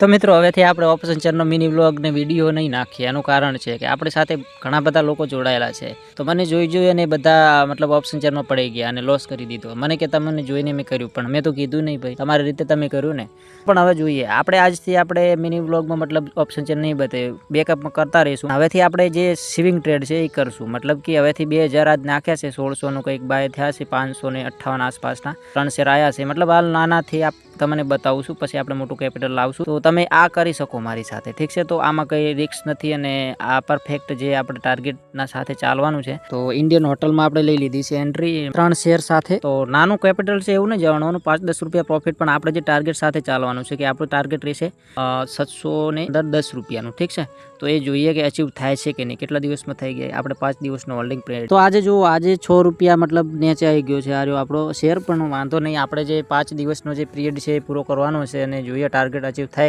તો મિત્રો હવેથી આપણે ઓપ્શન ચેનલનો મિની વ્લોગ ને વિડીયો નહીં નાખીએ. એનું કારણ છે કે આપણી સાથે ઘણા બધા લોકો જોડાયેલા છે. તો મને જોઈ અને બધા મતલબ ઓપ્શન ચેનલમાં પડી ગયા અને લોસ કરી દીધો. મને કે તમને જોઈને મેં કર્યું, પણ મેં તો કીધું નહીં ભાઈ, તમારી રીતે તમે કર્યું ને. પણ હવે જોઈએ, આપણે આજથી આપણે મિની વ્લોગમાં મતલબ ઓપ્શન ચેનલ નહીં બતાવ્યું, બેકઅપમાં કરતા રહીશું. હવેથી આપણે જે સેવિંગ ટ્રેડ છે એ કરશું. મતલબ કે હવેથી 2000 આજ નાખ્યા છે, 1600નું કંઈક બાય થયા છે, 558 આસપાસના 3 શેર આવ્યા છે. મતલબ હાલ નાનાથી તમને બતાવું છું, પછી આપણે મોટું કેપિટલ લાવશું. તો તમે આ કરી શકો મારી સાથે, ઠીક છે. તો આમાં કંઈ રિસ્ક નથી અને આ પરફેક્ટ જે આપણે ટાર્ગેટના સાથે ચાલવાનું છે. તો ઇન્ડિયન હોટલમાં આપણે લઈ લીધી છે એન્ટ્રી 3 શેર સાથે. તો નાનું કેપિટલ છે એવું નહીં જાણવાનું, 5-10 રૂપિયા પ્રોફિટ, પણ આપણે જે ટાર્ગેટ સાથે ચાલવાનું છે કે આપણું ટાર્ગેટ રહેશે 710 રૂપિયાનું, ઠીક છે. તો એ જોઈએ કે અચીવ થાય છે કે નહીં, કેટલા દિવસમાં થઈ ગયા. આપણે 5 દિવસનો હોલ્ડિંગ પીરિયડ. તો આજે જુઓ, આજે 6 રૂપિયા મતલબ નીચે આવી ગયો છે આ રહ્યો આપણો શેર, પણ વાંધો નહીં. આપણે જે 5 દિવસનો જે પીરિયડ છે એ પૂરો કરવાનો છે અને જોઈએ ટાર્ગેટ અચીવ થાય.